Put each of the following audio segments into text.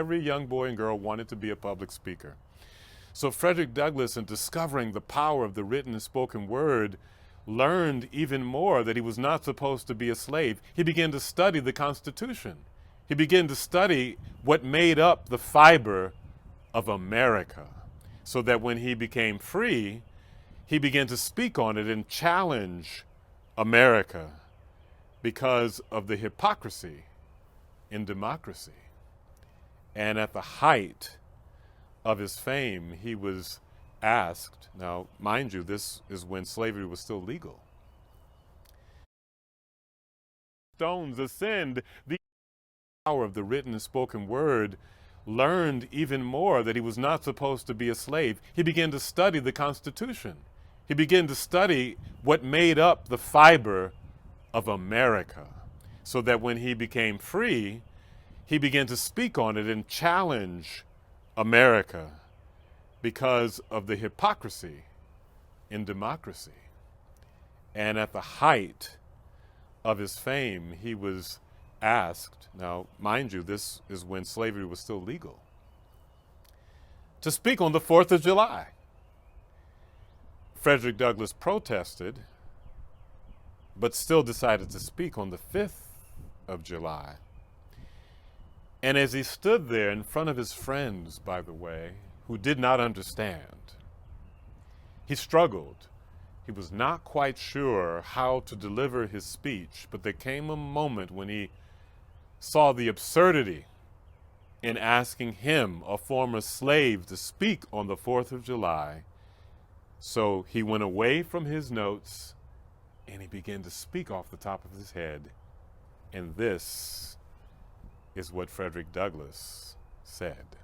Every young boy and girl wanted to be a public speaker. So Frederick Douglass, in discovering the power of the written and spoken word, learned even more that he was not supposed to be a slave. He began to study the Constitution. He began to study what made up the fiber of America, so that when he became free, he began to speak on it and challenge America because of the hypocrisy in democracy. And at the height of his fame, he was asked, now, mind you, this is when slavery was still legal. Stones ascend, the power of the written and spoken word, learned even more that he was not supposed to be a slave. He began to study the Constitution. He began to study what made up the fiber of America, so that when he became free, he began to speak on it and challenge America because of the hypocrisy in democracy. And at the height of his fame, he was asked, now, mind you, this is when slavery was still legal, to speak on the 4th of July. Frederick Douglass protested, but still decided to speak on the 5th of July. And as he stood there in front of his friends, by the way, who did not understand, he struggled. He was not quite sure how to deliver his speech, but there came a moment when he saw the absurdity in asking him, a former slave, to speak on the 4th of July. So he went away from his notes and he began to speak off the top of his head. And this is what Frederick Douglass said.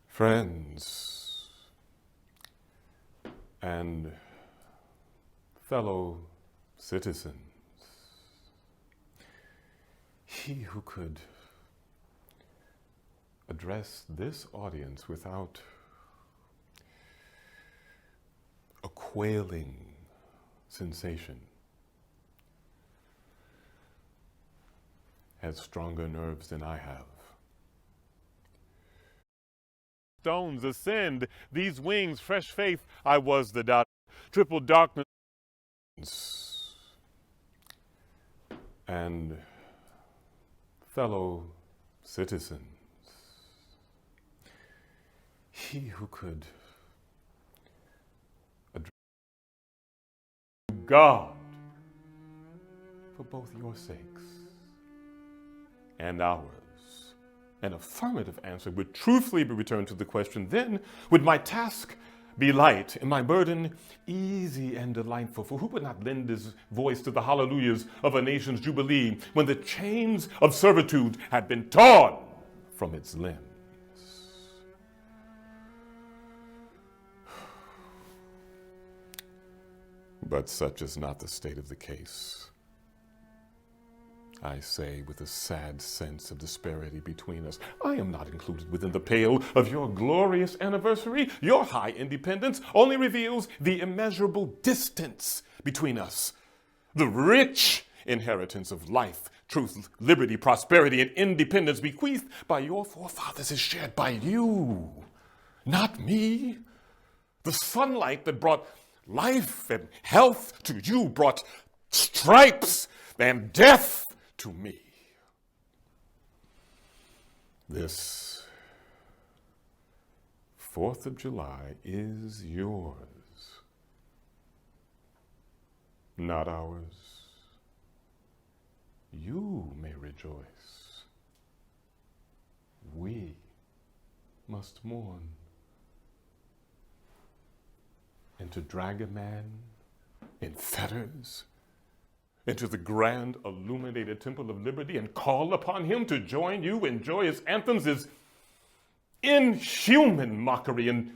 Friends and fellow citizens, he who could address this audience without a quailing sensation has stronger nerves than I have. Stones ascend, these wings, fresh faith, I was the dot, triple darkness. And fellow citizens, he who could address God for both your sakes and ours, an affirmative answer would truthfully be returned to the question, then would my task be light and my burden easy and delightful. For who would not lend his voice to the hallelujahs of a nation's jubilee when the chains of servitude had been torn from its limbs? But such is not the state of the case. I say with a sad sense of disparity between us, I am not included within the pale of your glorious anniversary. Your high independence only reveals the immeasurable distance between us. The rich inheritance of life, truth, liberty, prosperity, and independence bequeathed by your forefathers is shared by you, not me. The sunlight that brought life and health to you brought stripes and death to me. This 4th of July is yours, not ours. You may rejoice. We must mourn. And to drag a man in fetters into the grand illuminated temple of liberty and call upon him to join you in joyous anthems is inhuman mockery and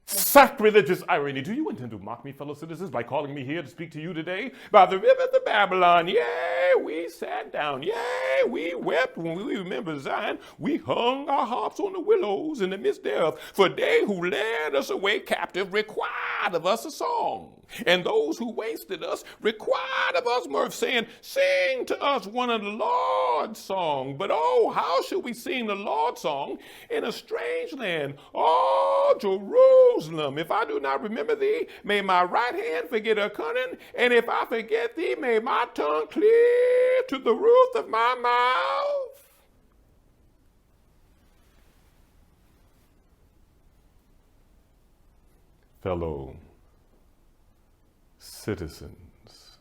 sacrilegious irony. Do you intend to mock me, fellow citizens, by calling me here to speak to you today? By the rivers of Babylon, yea, we sat down, yea, we wept when we remembered Zion. We hung our harps on the willows in the midst thereof, for they who led us away captive required of us a song. And those who wasted us required of us mirth, saying, sing to us one of the Lord's song. But oh, how shall we sing the Lord's song in a strange land? Oh, Jerusalem, if I do not remember thee, may my right hand forget her cunning. And if I forget thee, may my tongue cleave to the roof of my mouth. Fellow citizens,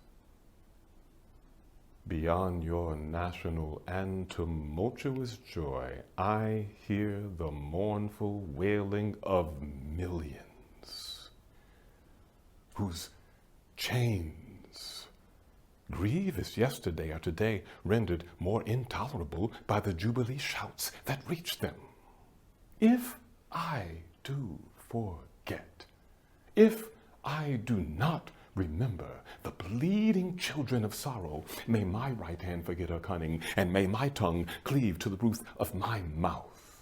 beyond your national and tumultuous joy, I hear the mournful wailing of millions whose chains, grievous yesterday, are today rendered more intolerable by the jubilee shouts that reach them. If I do forget, if I do not remember the bleeding children of sorrow, may my right hand forget her cunning, and may my tongue cleave to the roof of my mouth.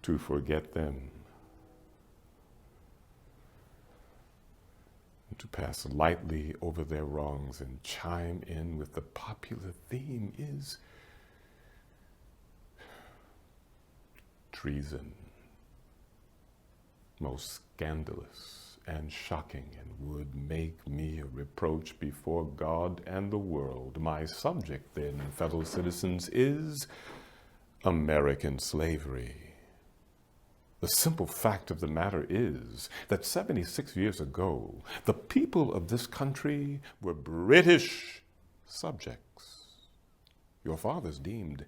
To forget them, to pass lightly over their wrongs and chime in with the popular theme is treason, most scandalous and shocking, and would make me a reproach before God and the world. My subject, then, fellow citizens, is American slavery. The simple fact of the matter is that 76 years ago, the people of this country were British subjects. Your fathers deemed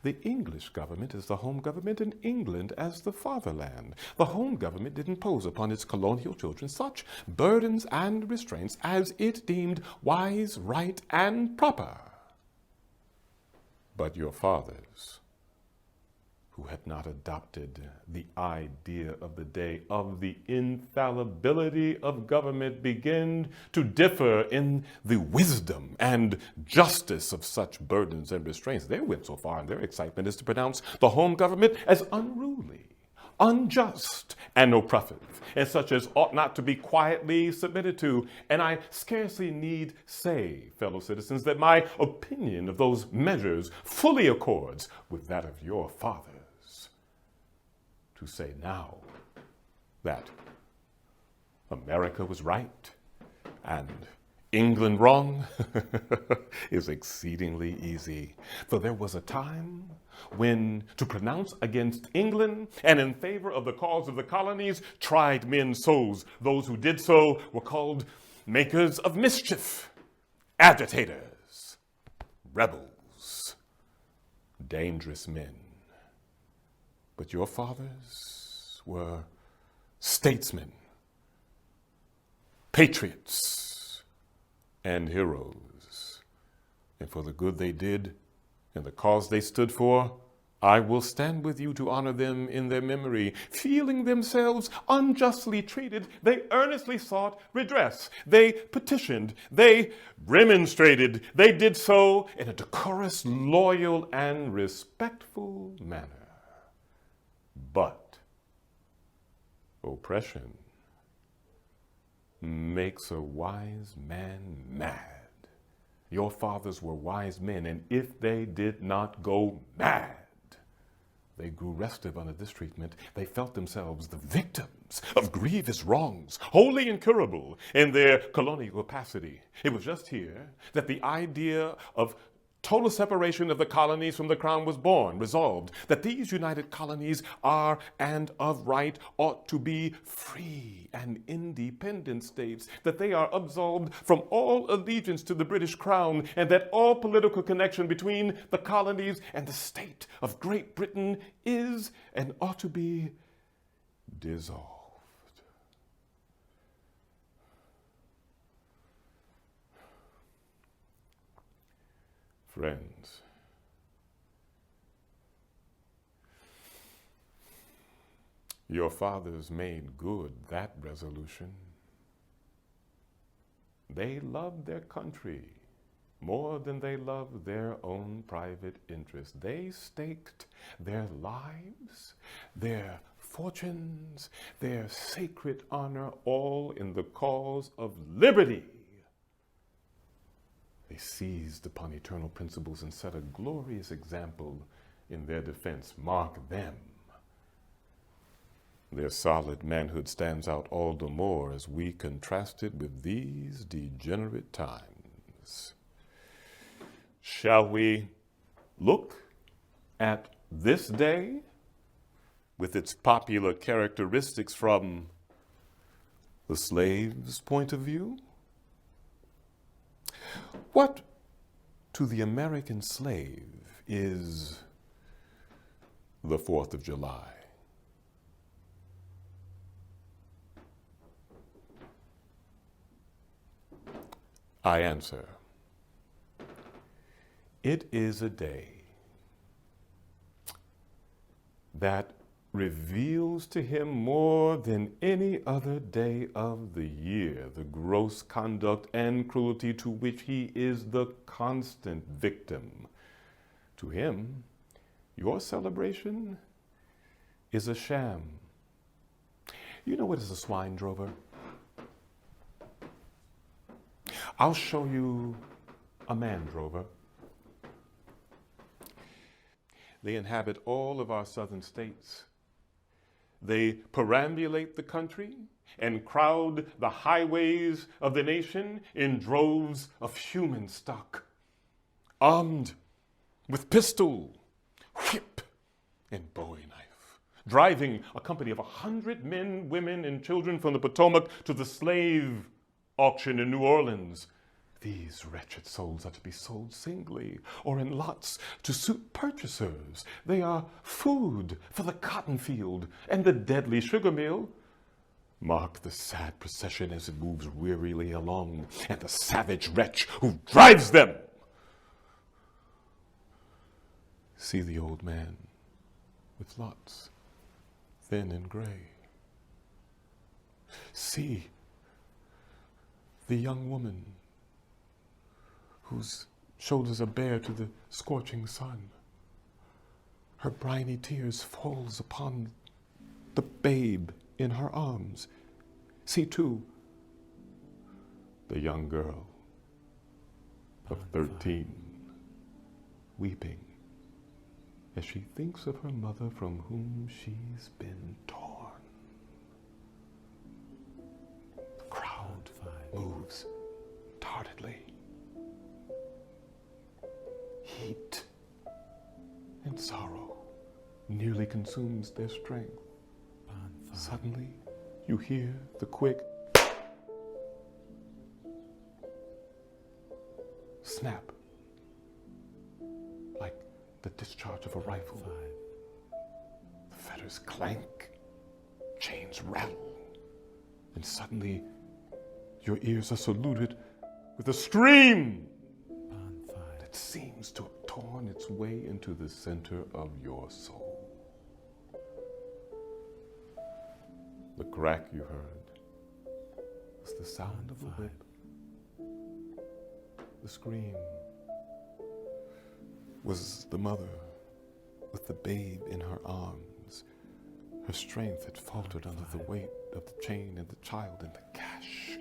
the English government as the home government and England as the fatherland. The home government did impose upon its colonial children such burdens and restraints as it deemed wise, right, and proper. But your fathers, who had not adopted the idea of the day of the infallibility of government, begin to differ in the wisdom and justice of such burdens and restraints. They went so far in their excitement as to pronounce the home government as unruly, unjust, and oppressive, and such as ought not to be quietly submitted to. And I scarcely need say, fellow citizens, that my opinion of those measures fully accords with that of your fathers. To say now that America was right and England wrong is exceedingly easy. For there was a time when to pronounce against England and in favor of the cause of the colonies tried men's souls. Those who did so were called makers of mischief, agitators, rebels, dangerous men. But your fathers were statesmen, patriots, and heroes. And for the good they did and the cause they stood for, I will stand with you to honor them in their memory. Feeling themselves unjustly treated, they earnestly sought redress. They petitioned, they remonstrated. They did so in a decorous, loyal, and respectful manner. But oppression makes a wise man mad. Your fathers were wise men, and if they did not go mad, they grew restive under this treatment. They felt themselves the victims of grievous wrongs, wholly incurable in their colonial capacity. It was just here that the idea of total separation of the colonies from the crown was born, resolved that these united colonies are and of right ought to be free and independent states, that they are absolved from all allegiance to the British crown, and that all political connection between the colonies and the state of Great Britain is and ought to be dissolved. Friends, your fathers made good that resolution. They loved their country more than they loved their own private interests. They staked their lives, their fortunes, their sacred honor, all in the cause of liberty. They seized upon eternal principles and set a glorious example in their defense. Mark them. Their solid manhood stands out all the more as we contrast it with these degenerate times. Shall we look at this day with its popular characteristics from the slave's point of view? What to the American slave is the 4th of July? I answer, it is a day that reveals to him more than any other day of the year the gross conduct and cruelty to which he is the constant victim. To him, your celebration is a sham. You know what is a swine drover? I'll show you a man drover. They inhabit all of our southern states. They perambulate the country and crowd the highways of the nation in droves of human stock, armed with pistol, whip, and bowie knife, driving a company of 100 men, women, and children from the Potomac to the slave auction in New Orleans. These wretched souls are to be sold singly or in lots to suit purchasers. They are food for the cotton field and the deadly sugar mill. Mark the sad procession as it moves wearily along, and the savage wretch who drives them. See the old man with lots, thin and gray. See the young woman whose shoulders are bare to the scorching sun. Her briny tears falls upon the babe in her arms. See, too, the young girl of 13 weeping as she thinks of her mother from whom she's been torn. The crowd moves tardedly. Heat and sorrow nearly consumes their strength. Suddenly, you hear the quick snap, like the discharge of a rifle. The fetters clank, chains rattle, and suddenly your ears are saluted with a scream that seems to have torn its way into the center of your soul. The crack you heard was the sound of a whip. The scream was the mother with the babe in her arms. Her strength had faltered under the weight of the chain, and the child in the gash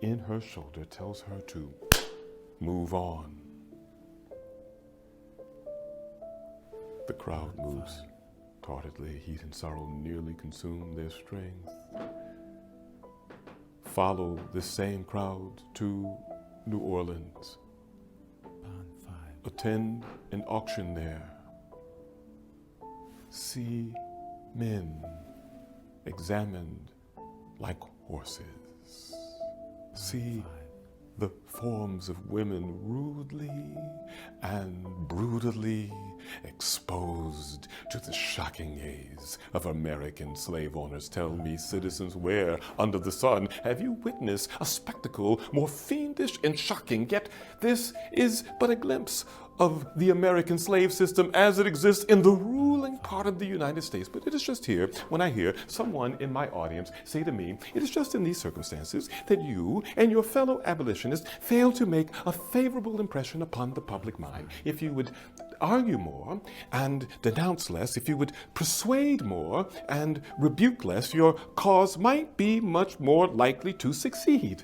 in her shoulder tells her to move on. The crowd moves tardedly. Heat and sorrow nearly consume their strength. Follow this same crowd to New Orleans. Attend an auction there. See men examined like horses. See the forms of women rudely and brutally exposed to the shocking gaze of American slave owners. Tell me, citizens, where under the sun have you witnessed a spectacle more fiendish and shocking? Yet this is but a glimpse of the American slave system as it exists in the ruling part of the United States. But it is just here when I hear someone in my audience say to me, it is just in these circumstances that you and your fellow abolitionists fail to make a favorable impression upon the public mind. If you would argue more and denounce less, if you would persuade more and rebuke less, your cause might be much more likely to succeed.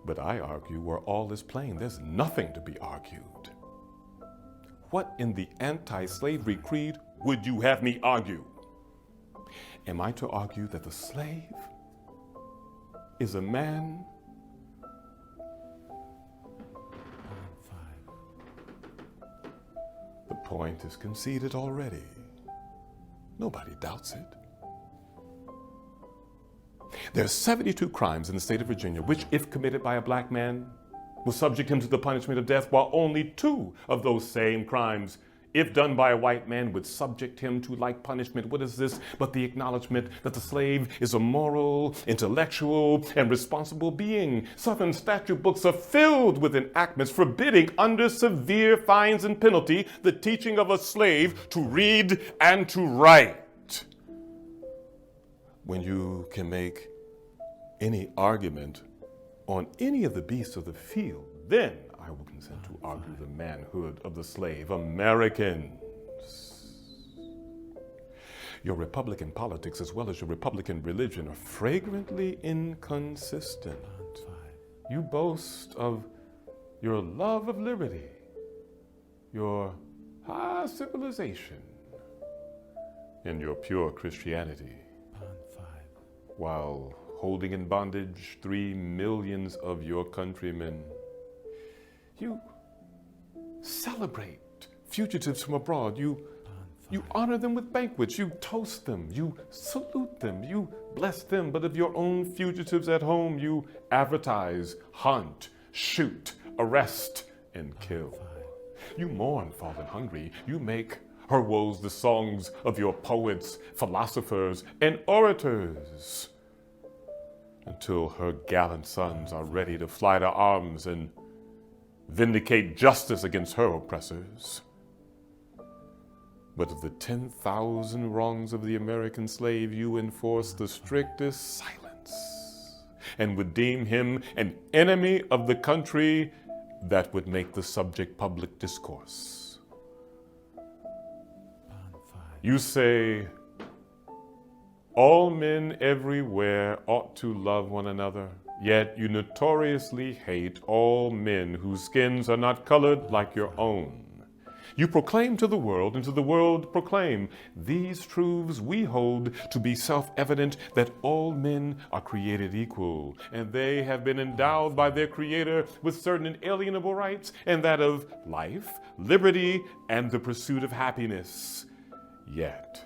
But I argue where all is plain, there's nothing to be argued. What in the anti-slavery creed would you have me argue? Am I to argue that the slave is a man? The point is conceded already. Nobody doubts it. There's 72 crimes in the state of Virginia, which, if committed by a black man, will subject him to the punishment of death, while only 2 of those same crimes, if done by a white man, would subject him to like punishment. What is this but the acknowledgement that the slave is a moral, intellectual, and responsible being? Southern statute books are filled with enactments forbidding, under severe fines and penalty, the teaching of a slave to read and to write. When you can make any argument on any of the beasts of the field, then I will consent to argue the manhood of the slave. Americans, your Republican politics as well as your Republican religion are flagrantly inconsistent. You boast of your love of liberty, your high civilization, and your pure Christianity, while holding in bondage 3 millions of your countrymen. You celebrate fugitives from abroad. You honor them with banquets. You toast them. You salute them. You bless them. But of your own fugitives at home, you advertise, hunt, shoot, arrest, and kill. You mourn fallen hungry. You make her woes the songs of your poets, philosophers, and orators, until her gallant sons are ready to fly to arms and vindicate justice against her oppressors. But of the 10,000 wrongs of the American slave, you enforce the strictest silence, and would deem him an enemy of the country that would make the subject public discourse. You say, all men everywhere ought to love one another, yet you notoriously hate all men whose skins are not colored like your own. You proclaim to the world, and to the world proclaim, these truths we hold to be self-evident, that all men are created equal, and they have been endowed by their Creator with certain inalienable rights, and that of life, liberty, and the pursuit of happiness. Yet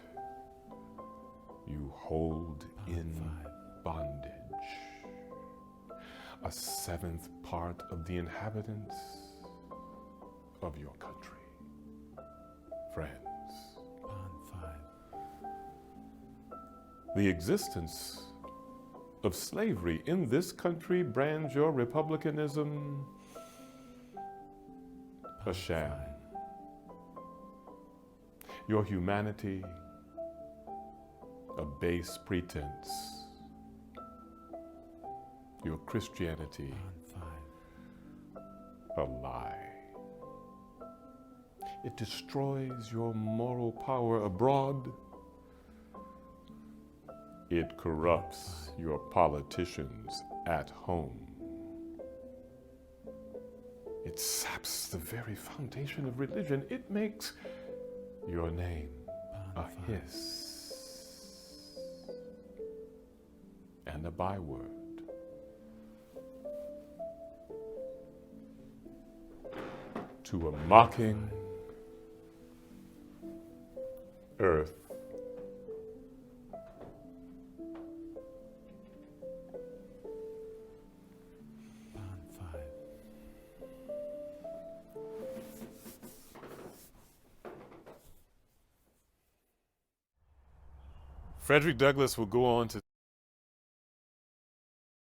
you hold in bondage a 7th part of the inhabitants of your country. Friends, the existence of slavery in this country brands your republicanism a sham. Your humanity a base pretense. Your Christianity a lie. It destroys your moral power abroad. It corrupts your politicians at home. It saps the very foundation of religion. It makes your name a hiss and a byword. To a mocking earth. Frederick Douglass will go on to